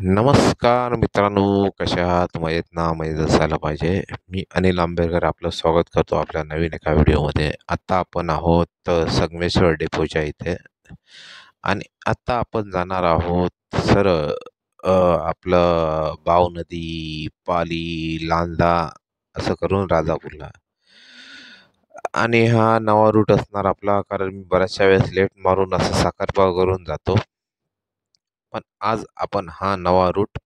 नमस्कार मित्रांनो, कशा आहात? मजेत ना? मजेत असायला पाहिजे. मी अनिल आंबेडकर आपलं स्वागत करतो आपल्या नवीन एका व्हिडिओमध्ये. आत्ता आपण आहोत संगमेश्वर डेपोच्या इथे आणि आत्ता आपण जाणार आहोत सरळ आपलं बाव नदी, पाली, लांजा असं करून राजापूरला. आणि हा नवा रूट असणार आपला, कारण मी बऱ्याचशा वेळेस लेफ्ट मारून असं साखरपाव करून जातो. पण आज आपण हा नवा रूट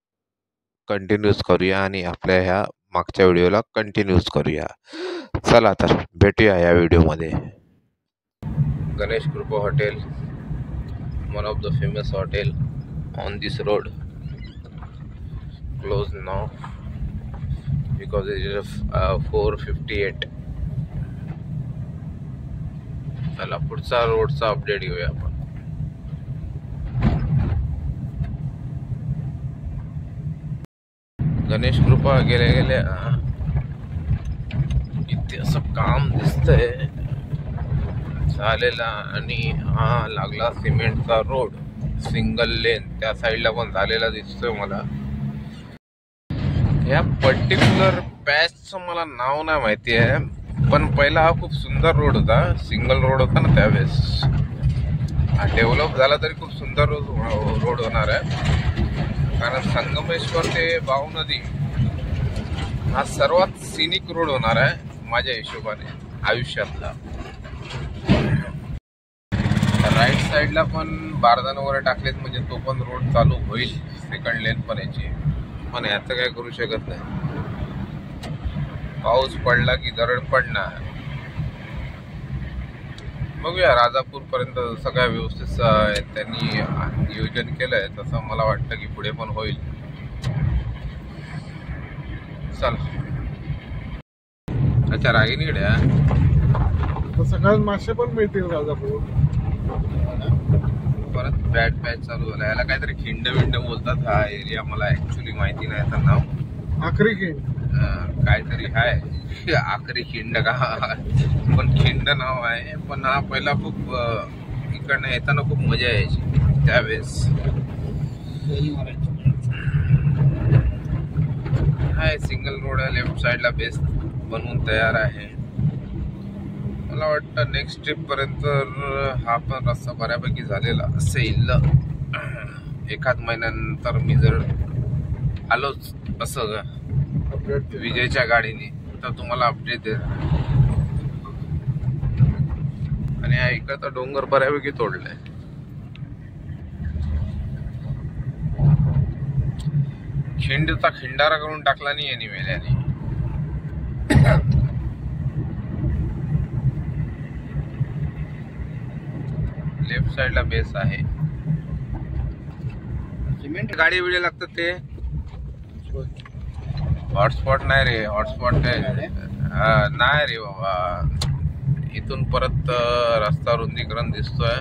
कंटिन्यूज करूया आणि आपल्या ह्या मागच्या व्हिडिओला कंटिन्यूज करूया. चला तर भेटूया या व्हिडिओमध्ये. गणेश कृपा hotel, one of the famous hotel on this road, close now because it is 4:58. चला पुढचा रोडचा अपडेट घेऊया आपण. गणेश कृपा गेल्या गेल्या इथे असं काम दिसतंय झालेला आणि हा लागला सिमेंटचा रोड, सिंगल लेन त्या साईडला पण झालेला दिसतोय मला. या पर्टिक्युलर पॅचचं मला नाव नाही माहिती आहे, पण पहिला हा खूप सुंदर रोड होता, सिंगल रोड होता ना त्यावेळेस. हा डेव्हलप झाला तरी खूप सुंदर रोड होणार आहे, कारण संगमेश्वर ते बाव नदी हा सर्वात सिनिक रोड होणार आहे माझ्या हिशोबाने आयुष्यातला. राईट साईडला पण बारदान वगैरे टाकलेत, म्हणजे तो पण रोड चालू होईल सेकंड लेन पण याची. पण याचं काय करू शकत नाही, पाऊस पडला की दरड पडणार. बघूया राजापूर पर्यंत जसं काय व्यवस्थित त्यांनी नियोजन केलंय तसं मला वाटतं की पुढे पण होईल. चला. अच्छा, रागिनीकडे सकाळी मासे पण मिळतील राजापूर. परत बॅट पॅच चालू झाला. याला काहीतरी खिंड विंड बोलतात, हा एरिया मला ऍक्च्युली माहिती नाही याचं नाव. आखरी खिंड काहीतरी आहे, आखरी खिंड का, पण खिंड नाव आहे. पण हा पहिला खूप इकडनं येताना खूप मजा यायची त्यावेळेस. हाय सिंगल रोड आहे, लेफ्ट साईडला बेस बनवून तयार आहे. मला वाटतं नेक्स्ट ट्रिप पर्यंत हा पण रस्ता बऱ्यापैकी झालेला असेल. एखाद महिन्यानंतर मी जर आलोच असं विजयच्या गाडीने तर तुम्हाला अपडेट देणार. आणि हा इकडचा डोंगर बऱ्यापैकी तोडलाय. खिंडचा खिंडारा करून टाकला नाही यांनी मेल्याने. लेफ्ट साइडला बेस आहे. सिमेंट गाडी बिडी लागतात ते. हॉटस्पॉट नाही रे, हॉटस्पॉट नाही रे बाबा. इथून परत रस्ता रुंदीकरण दिसतोय.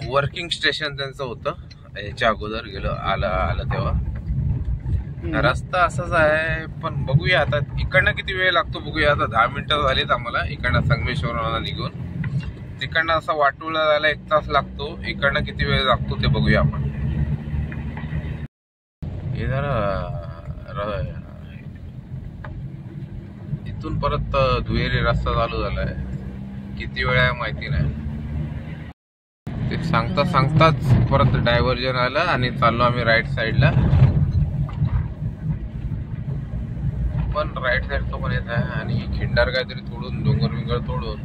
वर्किंग स्टेशन त्यांचं होतं याच्या अगोदर आलं तेव्हा. रस्ता असाच आहे, पण बघूया आता इकडनं किती वेळ लागतो बघूया. आता 10 मिनिटं झालीत आम्हाला इकडनं संगमेश्वरला निघून. तिकडनं असं वाटोळा जायला 1 तास लागतो. इकडनं किती वेळ लागतो ते बघूया आपण. हे जरा इथून परत दुहेरी रस्ता चालू झालाय. किती वेळ आहे माहिती नाही. ते सांगताच परत डायव्हर्जन आलं आणि चाललो आम्ही राईट साईडला. पण राईट साईडचं पण येत आहे आणि खिंडार काहीतरी तोडून, डोंगर विंगर तोडून.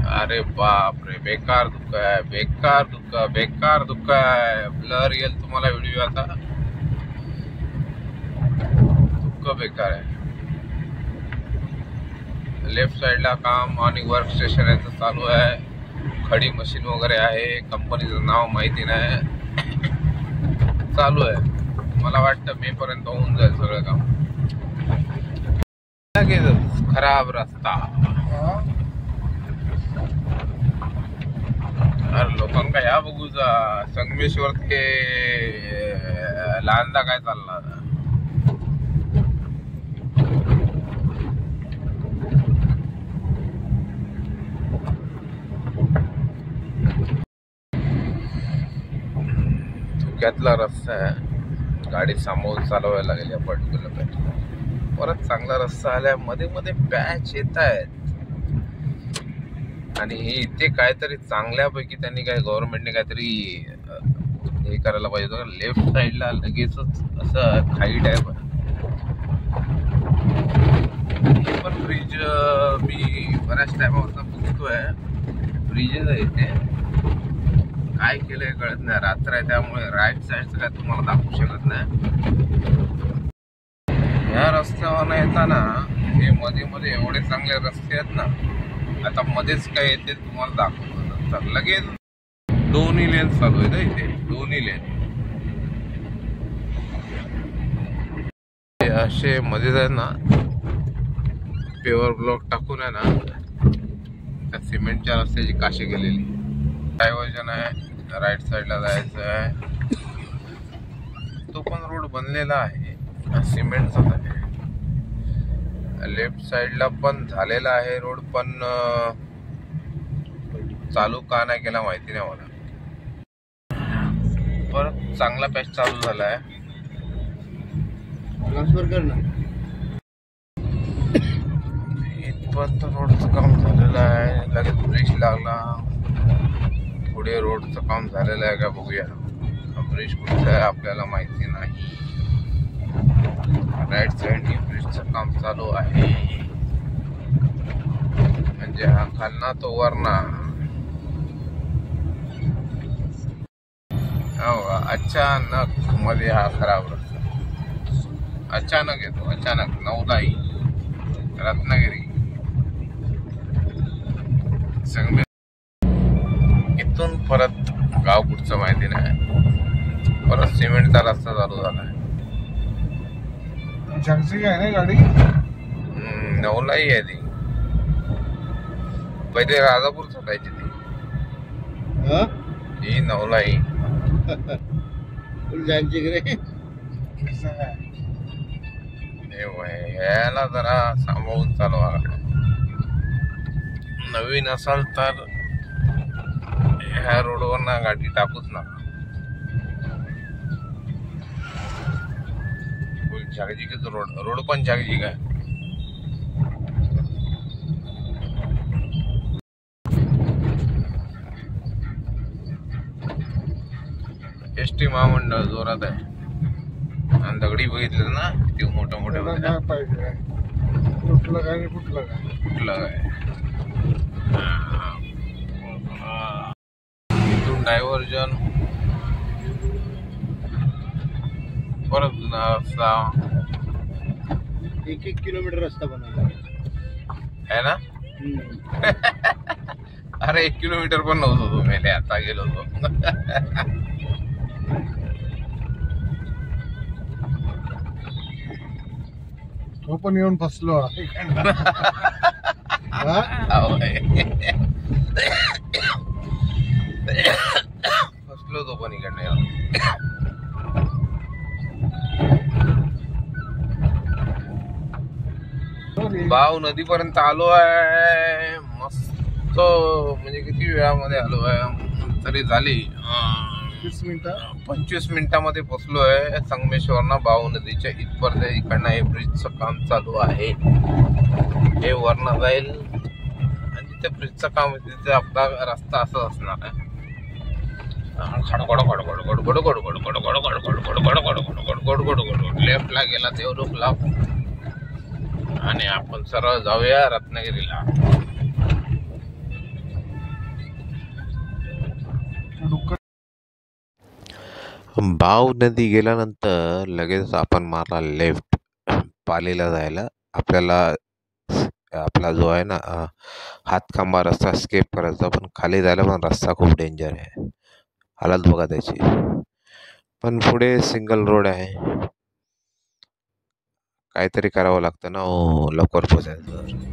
अरे बाप रे, बेकार दुःख आहे, बेकार दुःख आहे. ब्लर येईल तुम्हाला व्हिडिओ आता. दुःख बेकार आहे. लेफ्ट साईडला काम आणि वर्क स्टेशन याचं चालू आहे. खडी मशीन वगैरे आहे, कंपनीचं नाव माहिती नाही. चालू आहे. मला वाटतं मे पर्यंत होऊन जाईल सगळं काम. खराब रस्ता. अरे लोकांना या बघूचा संगमेश्वर ते लांजा काय चालला. धोक्यातला रस्ता आहे, गाडी सांभाळून चालवायला लागेल या पर्टिक्युलर पॅच. परत चांगला रस्ता आलाय, मध्ये मध्ये पॅच येत आहेत. आणि इथे काहीतरी चांगल्यापैकी त्यांनी गव्हर्नमेंटने काहीतरी हे करायला पाहिजे होतं. लेफ्ट साईडला लगेचच असं खाई टाईप आहे. हे पण ब्रिज मी बऱ्याच टायमापासून बघतोय. ब्रिजेस आहे इथे, काय केलंय कळत नाही. रात्र आहे त्यामुळे राईट साईडचं काय तुम्हाला दाखवू शकत नाही. या रस्त्यावर येताना हे मध्ये मध्ये एवढे चांगले रस्ते आहेत ना, आता मध्येच काय येते तुम्हाला दाखवतो. तर लगेच दोन्ही लेन चालू आहे इथे, दोन्ही लेन असे मध्येच आहे ना. पेवर ब्लॉक टाकून आहे ना, त्या सिमेंटच्या रस्त्याची काशी केलेली. डायव्हर्जन आहे, राईट साईडला जायचं आहे. तो पण रोड बनलेला आहे, सिमेंटचाच आहे. लेफ्ट साईडला पण झालेला आहे रोड, पण चालू का नाही केला माहिती नाही मला. परत चांगला पॅच चालू झाला आहे. इथपर्यंत रोडचं काम झालेलं आहे. लगेच ब्रिज लागला. पुढे रोडचं काम झालेलं आहे का बघूया. ब्रिज कुठचं आहे आपल्याला माहिती नाही. राईट साईडने ब्रिजचं काम चालू आहे. म्हणजे हा खालना तो वरना. अचानक मध्ये हा खराब रस्ता अचानक येतो. अचानक नवलाई, रत्नागिरी, संगमेश्वर. इथून परत गाव कुठचं माहिती नाही. परत सिमेंटचा रस्ता चालू झालाय. जंक्शन आहे ना गाडी. नवलाई आहे ती. पहिले राजापूर चालायची ती. ही नवलाई. याला जरा सांभाळून चालवा. नवीन असाल तर ह्या रोडवर ना गाडी टाकूच नका. जागजिकच रोड पण जागजिक आहे. एसटी महामंडळ जोरात आहे. आणि दगडी बघितलं ना, ते मोठं मोठं पाहिजे. कुठलं काय कुठलं काय कुठलं काय. इथून डायव्हर्जन, परत जुना रस्ता. 1-1 किलोमीटर रस्ता बनवला आहे ना. अरे 1 किलोमीटर पण नव्हतो तो मेले, आता गेलो होतो. तो पण येऊन फसलो. फसलो तो पण इकडनं. बाव नदीपर्यंत आलो आहे. मस्त, म्हणजे किती वेळामध्ये आलो आहे तरी झाली 25 मिनिटामध्ये पोचलो आहे संगमेश्वरना. बाव नदीच्या इथपर्यंत. इकडनं हे ब्रिजचं काम चालू आहे. हे वरनं जाईल आणि जिथे ब्रिजचं काम आहे तिथे आपला रस्ता असा असणार आहे. लेफ्टला गेला देवरुखला आणि आपण सरळ जाऊया रत्नागिरीला. बाव नदी गेल्यानंतर लगेच आपण मारला लेफ्ट पालीला जायला. आपल्याला आपला जो आहे ना हातखांबा रस्ता स्किप करायचा, पण खाली जायला पण रस्ता खूप डेंजर आहे. हालत बघा त्याची. पण पुढे सिंगल रोड आहे. काहीतरी करावं लागतं ना लवकर पोचायचं.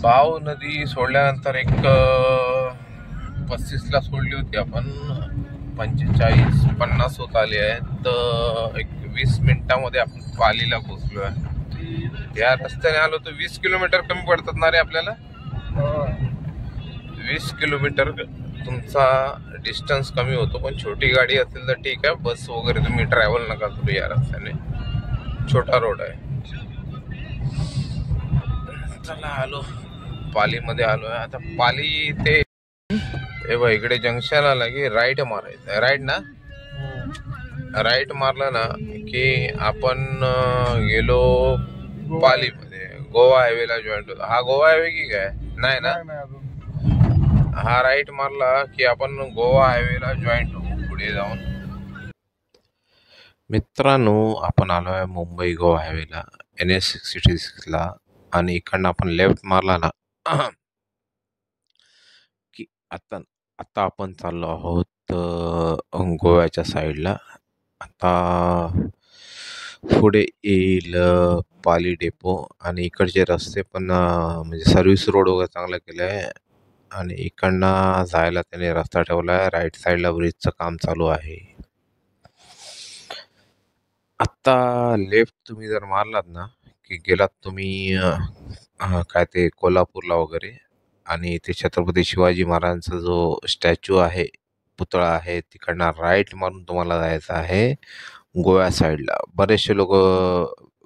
भाव नदी सोडल्यानंतर एक 35ला सोडली होती आपण, 45-50 होत आली आहे. तर एक 20 मिनिटामध्ये आपण पालीला पोहोचलो आहे. त्या रस्त्याने आलो तर 20 किलोमीटर कमी पडतात ना रे आपल्याला. 20 किलोमीटर तुमचा डिस्टन्स कमी होतो. पण छोटी गाडी असेल तर ठीक आहे, बस वगैरे तुम्ही ट्रॅव्हल नका करू या रस्त्याने, छोटा रोड आहे. चला आलो, पालीमध्ये आलो आहे आता. पाली ते इकडे जंक्शन आला की राईट मारायचं. राईट ना, राईट मारला ना की आपण गेलो पालीमध्ये. गोवा हायवेला जॉईंट होतो. हा गोवा हायवे की काय नाही ना, हा राईट मारला की आपण गोवा हायवेला जॉईंट होतो पुढे जाऊन. मित्रांनो, आपण आलो आहे मुंबई गोवा हायवेला, NH-66ला. आणि इकडनं आपण लेफ्ट मारला ना की आता आता आपण चाललो आहोत गोव्याच्या साईडला. आता पुढे येईल पाली डेपो. आणि इकडचे रस्ते पण म्हणजे सर्व्हिस रोड वगैरे चांगला केलं आहे. आणि इकडनं जायला त्याने रस्ता ठेवला आहे. राईट साईडला ब्रिजचं काम चालू आहे. आत्ता लेफ्ट तुम्ही जर मारलात ना की गेलात तुम्ही काय ते कोल्हापूरला वगैरे. आणि ते छत्रपती शिवाजी महाराजांचा जो स्टॅच्यू आहे, पुतळा आहे, तिकडनं राईट मारून तुम्हाला जायचं आहे गोव्या साईडला. बरेचसे लोक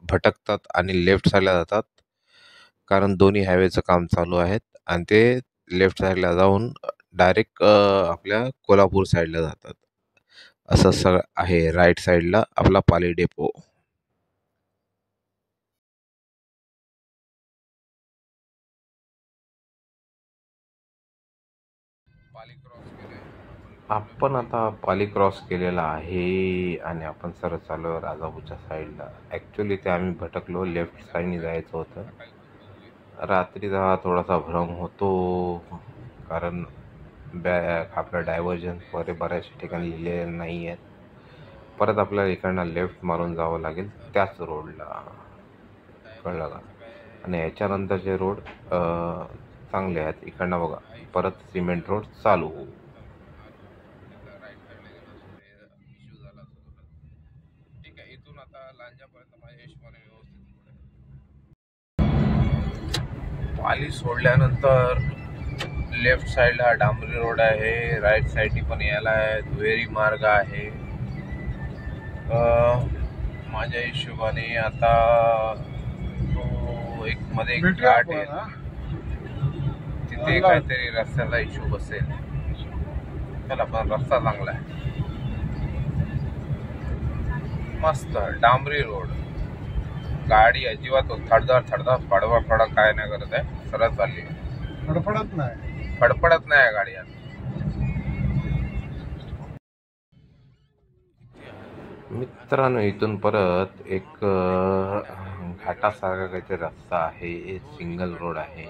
भटकतात आणि लेफ्ट साईडला जातात, कारण दोन्ही हायवेचं काम चालू आहेत. आणि ते लेफ्ट साईडला जाऊन डायरेक्ट आपल्या कोल्हापूर साईडला जातात. असं सगळं आहे. राईट साईडला आपला पाली डेपो. आपण आता पाली क्रॉस केलेला आहे आणि आपण सरळ चालू आहे राजापूरच्या साईडला. ॲक्च्युली ते आम्ही भटकलो, लेफ्ट साईडने जायचं होतं. रात्रीचा थोडासा भ्रम होतो, कारण आपलं डायव्हर्जन्स वगैरे बऱ्याच ठिकाणी लिहिलेले नाही आहेत. परत आपल्याला इकडनं लेफ्ट मारून जावं लागेल त्याच रोडला, कळलं का. आणि याच्यानंतरचे रोड चांगले आहेत. इकडनं बघा, परत सिमेंट रोड चालू. ठीक आहे, इथून आता लांजापर्यंत माझ्या हिशोबाने व्यवस्थित. पाली सोडल्यानंतर लेफ्ट साईडला डांबरी रोड आहे, राईट साईडनी पण यायला आहे दुहेरी मार्ग आहे. माझ्या हिशोबाने आता तो एक मध्ये एक घाट आहे, तिथे काहीतरी रस्त्याचा इश्यू बसेल. चला, पण रस्ता चांगला आहे, मस्त डांबरी रोड. गाडी अजिबात थडथड फडफड काय नाही करत आहे, सरळ चालली आहे. फडफडत नाही गाडी. मित्रांनो, इथून परत एक घाटासारखा काहीतरी रस्ता आहे, सिंगल रोड आहे.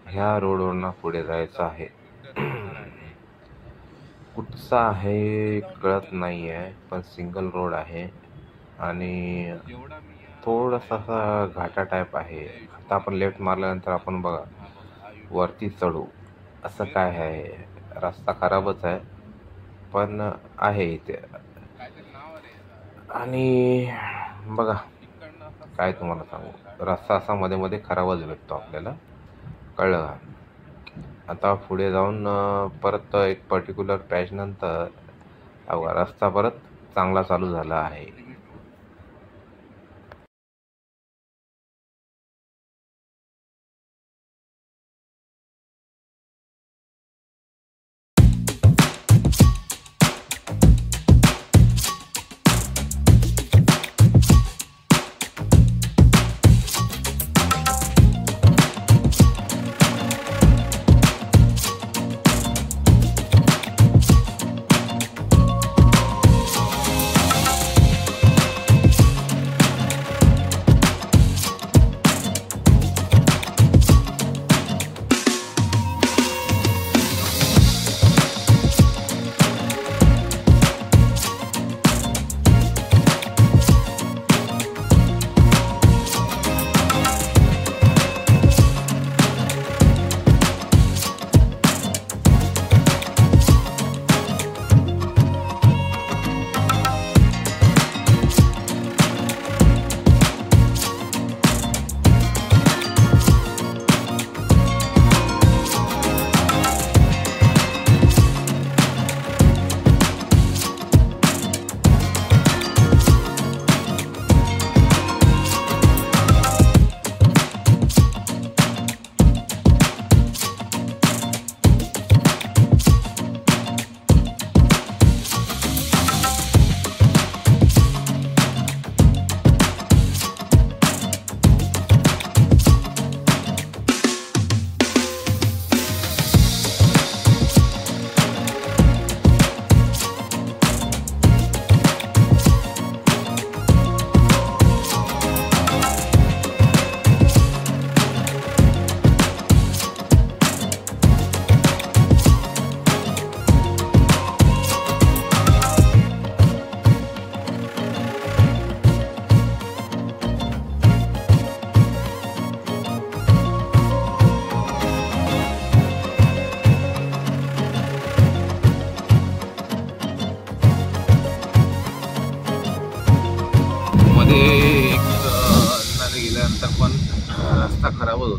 ह्या रोडवरनं पुढे जायचं आहे. कुठचा आहे कळत नाही आहे, पण सिंगल रोड आहे आणि थोडासा घाटा टाईप आहे. आता आपण लेफ्ट मारल्यानंतर आपण बघा वरती चढू, असं काय आहे. रस्ता खराबच आहे पण आहे इथे. आणि बघा काय तुम्हाला सांगू, रस्ता असा मध्ये मध्ये खराबच भेटतो आपल्याला, कळलं का. आता पुढे जाऊन परत एक पर्टिक्युलर पॅच नंतर रस्ता परत चांगला चालू झाला आहे.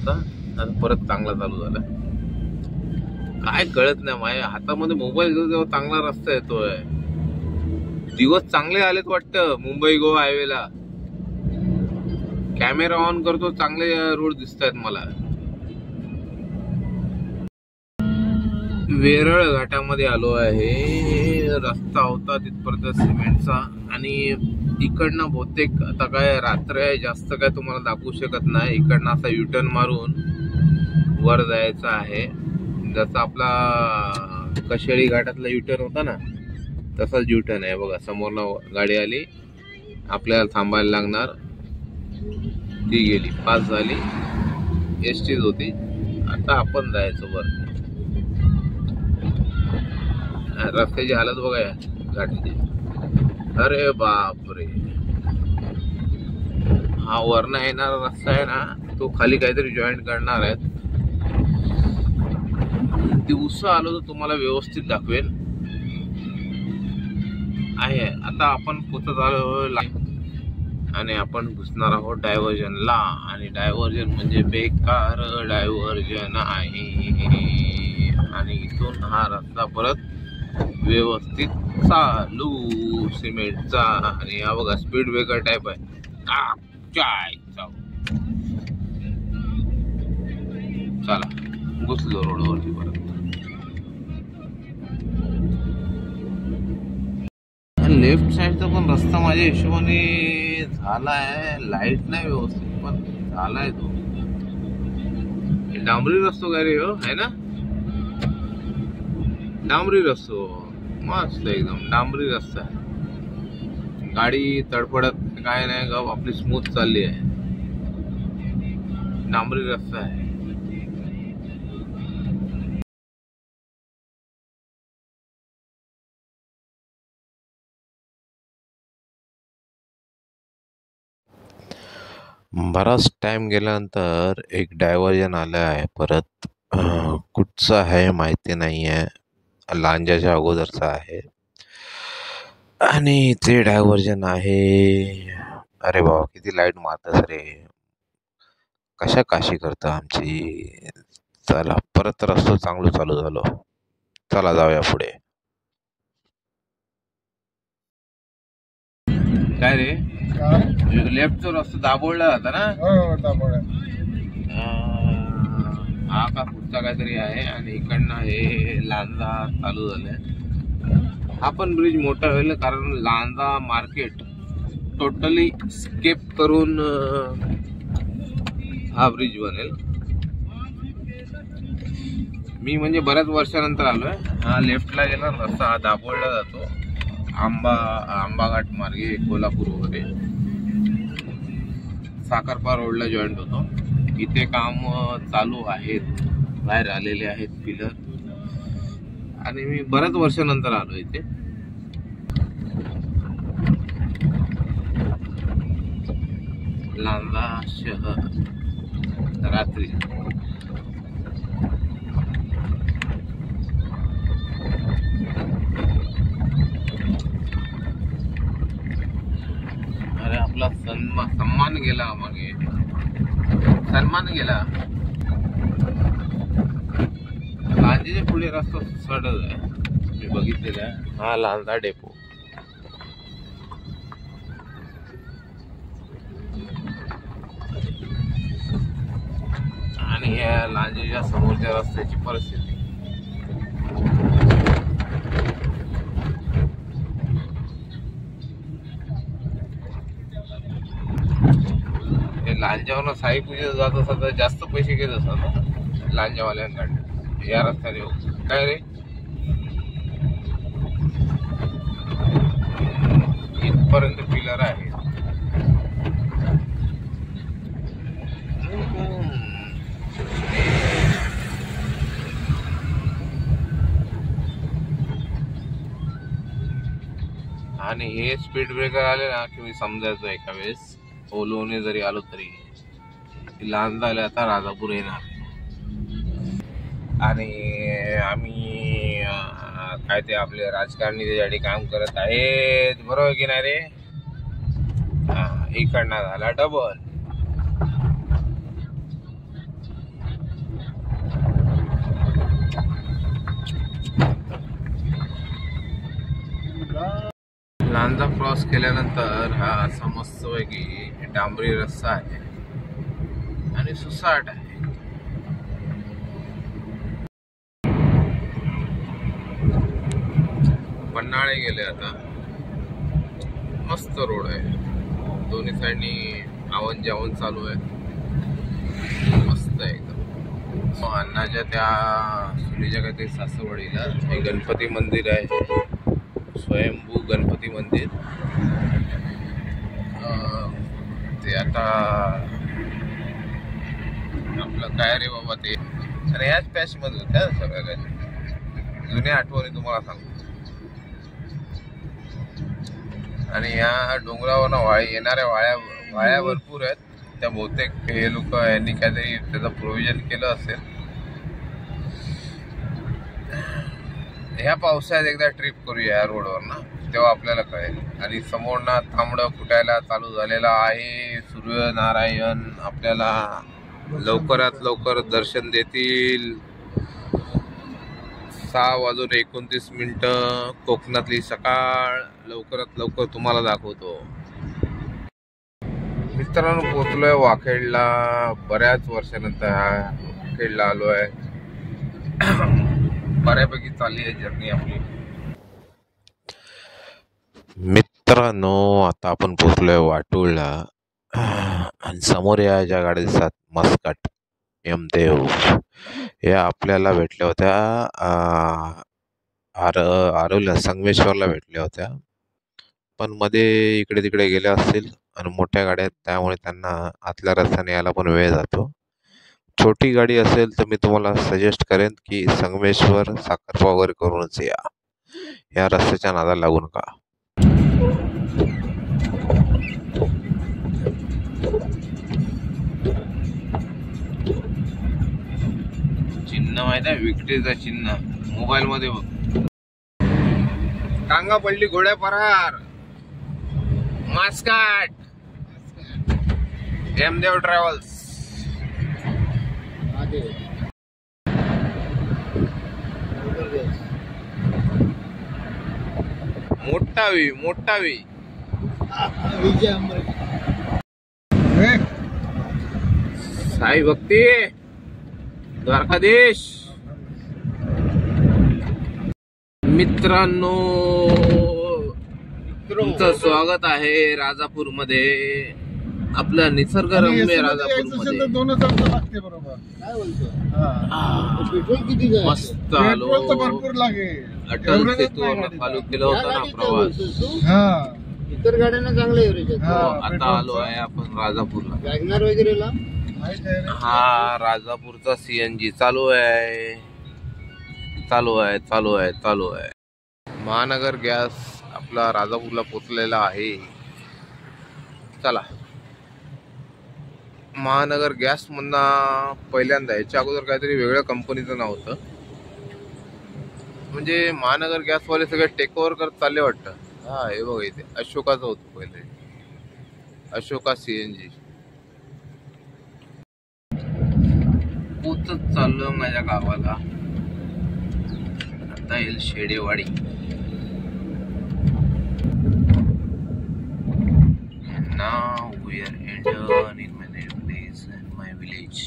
होता, आता परत चांगला चालू झाला. काय कळत नाही, माझ्या हातामध्ये मोबाईल घेऊन जेव्हा चांगला रस्ता येतोय. दिवस चांगले आलेत वाटतं मुंबई गोवा हायवेला. कॅमेरा ऑन करतो, चांगले रोड दिसत आहेत मला. वेरळ घाटामध्ये आलो आहे. रस्ता होता तिथपर्यंत सिमेंटचा, आणि इकडनं बहुतेक आता काय रात्र आहे, जास्त काय तुम्हाला दाखवू शकत नाही. इकडनं असा युटर्न मारून वर जायचं आहे. जसा आपला कशेळी घाटातला युटर्न होता ना, तसाच युटर्न आहे बघा. समोरनं गाडी आली, आपल्याला थांबायला लागणार. ती गेली, पास झाली, एसटीच होती. आता आपण जायचं वर. रस्त्याची हालत बघा या गाडीची. अरे बापरे, हा वरनं येणारा रस्ता आहे ना, तो खाली काहीतरी जॉईंट करणार आहेत. दिवसा आलो तर तुम्हाला व्यवस्थित दाखवेन. आहे आता आपण पोचत आलो, आणि आपण घुसणार आहोत डायव्हर्जनला. आणि डायव्हर्जन म्हणजे बेकार डायव्हर्जन आहे. आणि इथून हा रस्ता परत व्यवस्थित चालू सिमेंटचा. आणि हा बघा स्पीड ब्रेकर टाईप आहे. चला घुसलो रोडवरती परत. लेफ्ट साईडचा पण रस्ता माझ्या हिशोबाने झालाय. लाईट नाही व्यवस्थित, पण झालाय तो. डांबरी रस्तो काय रे हो, है ना? डांबरी रस्तो मस्त, एकदम डांबरी रस्ता आहे. गाडी तडफडत काय नाही ग, आपली स्मूथ चालली आहे. डांबरी रस्ता आहे. बराच टाइम गेल्यानंतर एक डायव्हर्जन आलं आहे परत. कुठचं आहे माहिती नाही आहे, लांजाच्या अगोदरचा आहे. आणि ते डायव्हर्जन आहे. अरे बाबा किती लाईट मारतस रे, कशा काशी करतं आमची. चला परत रस्ता चांगलं चालू झालो. चला जाऊया पुढे. काय रे, लेफ्टचा रस्ता दाबोळला जाता ना? हो दाबोळा. हा का पुढचा काहीतरी आहे. आणि इकडनं हे लांजा चालू झालंय. हा पण ब्रिज मोठा होईल, कारण लांजा मार्केट टोटली स्केप करून हा ब्रिज बनेल. मी म्हणजे बऱ्याच वर्षानंतर आलोय. हा लेफ्टला गेला रस्ता, हा दाबोळला जातो आंबाघाट मार्गे कोल्हापूर वगैरे. साखरपा रोडला जॉईंट होतो. इथे काम चालू आहेत, बाहेर आलेले आहेत पिलर. आणि मी बऱ्याच वर्षानंतर आलो इथे. लांजा शहर रात्री. अरे आपला सन्मान गेला, मागे सन्मान गेला. लांजेच्या पुढे रस्ता सडत आहे, मी बघितलेला आहे. हा लांजा डेपो. आणि या लांजेच्या समोरच्या रस्त्याची परिस्थिती. लांजावरनं साई पूजेला जात असतात तर जास्त पैसे घेत असतात ना लांजावाल्यांकडे. या रस्त्याने काय रे, इथपर्यंत पिलर आहे. आणि हे स्पीड ब्रेकर आले ना की मी समजायचो एका वेळेस ओलोने जरी आलो तरी लांजा आले. आता राजापूर येणार. आणि आम्ही काय ते आपले राजकारणी त्याच्यासाठी काम करत आहेत, बरोबर की नाही रे? इकडनं झाला डबल. लांजा क्रॉस केल्यानंतर हा असा मस्तपैकी डांबरी रस्ता आहे आणि सुसाट आहे. पन्हाळे गेले आता. मस्त रोड आहे, दोन्ही साईडनी आवन जावन चालू आहे. मस्त आहे एकदम. अण्णाच्या त्या सुनीच्या काहीतरी सासवडीला हे गणपती मंदिर आहे, स्वयंभू गणपती मंदिर. ते आता आपलं काय रे बाबा ते, आणि याच पॅच मध्ये होत्या सगळ्या जुन्या आठवणी तुम्हाला सांगतो. आणि या डोंगरावर येणाऱ्या वाळ्या भरपूर आहेत. त्या बहुतेक हे लोक यांनी काहीतरी त्याचं प्रोव्हिजन केलं असेल. ह्या पावसाळ्यात एकदा ट्रिप करूया या रोडवर ना, तेव्हा आपल्याला कळेल. आणि समोर ना तांबडं फुटायला चालू झालेला आहे. सूर्यनारायण आपल्याला लवकरात लवकर दर्शन देतील. 6:29 कोकणातली सकाळ लवकरात लवकर तुम्हाला दाखवतो. मित्रांनो, पोचलोय वाखेडला. बऱ्याच वर्षानंतर वाखेडला आलोय. बऱ्यापैकी चालली आहे जर्नी आपली. मित्रांनो, आता आपण पोचलोय वाटूळला. आणि समोर या ज्या गाड्या दिसतात मस्कट यमदेव, या आपल्याला भेटल्या होत्या आरवला संगमेश्वरला भेटल्या होत्या. पण मध्ये इकडे तिकडे गेल्या असतील आणि मोठ्या गाड्या आहेत, त्यामुळे त्यांना आतल्या रस्त्याने यायला पण वेळ जातो. छोटी गाडी असेल तर मी तुम्हाला सजेस्ट करेन की संगमेश्वर साखरपा वगैरे करूनच या रस्त्याच्या नादाला लागू नका. चिन्ह माहित आहे, विक्ट्रीचं चिन्ह मोबाईल मध्ये बघ. टांगा पडली घोड्या परार. मास्काट यमदेव ट्रॅव्हल्स. मोठावी साई भक्ती द्वारकाधीश. मित्रांनो, तुमचं स्वागत आहे राजापूर मध्ये, आपलं निसर्गरम्य राजापूर मध्ये. 2,000 लागते बरोबर. काय बोलतो? पेट्रोल किती जाईल? मस्त आलो. भरपूर लागेल. अटल सेतूवर चालू केलं होतं ना प्रवास. इतर गाड्यांना चांगलं एव्हरेज आहे. आता आलो आहे आपण राजापूरला. वॅगनर वगैरेला हा राजापूरचा CNG चालू आहे. महानगर गॅस आपला राजापूरला पोचलेला आहे. चला, महानगर गॅस मधनं पहिल्यांदा, याच्या अगोदर काहीतरी वेगळ्या कंपनीचं नाव होतं. म्हणजे महानगर गॅसवाले सगळे टेक ओव्हर करत चालले वाटतं. हा हे बघा, इथे अशोकाचं होतं पहिले, अशोका CNG. पोचत चाललो माझ्या गावाला. आता येईल शेडेवाडी. Now we are entered in my native place and my village.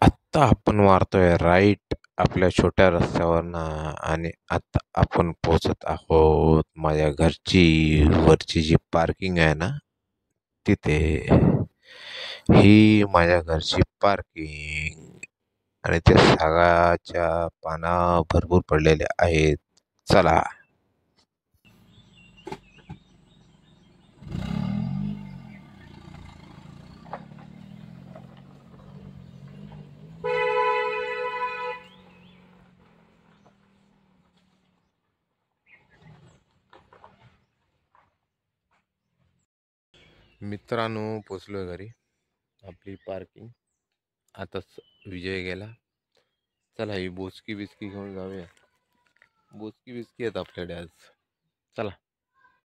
आता आपण मारतोय राईट आपल्या छोट्या रस्त्यावरनं आणि आता आपण पोचत आहोत माझ्या घरची वरची जी पार्किंग आहे ना तिथे. ही माझ्या घरची पार्किंग आणि त्या सागाच्या पाना भरपूर पडलेल्या आहेत. चला, मित्रांनो, पोचलोय घरी. आपली पार्किंग आताच विजय गेला. चला, ही बोचकी बिचकी घेऊन जाऊया. बोचकी बिचकी आहेत आपल्याकडे आज. चला.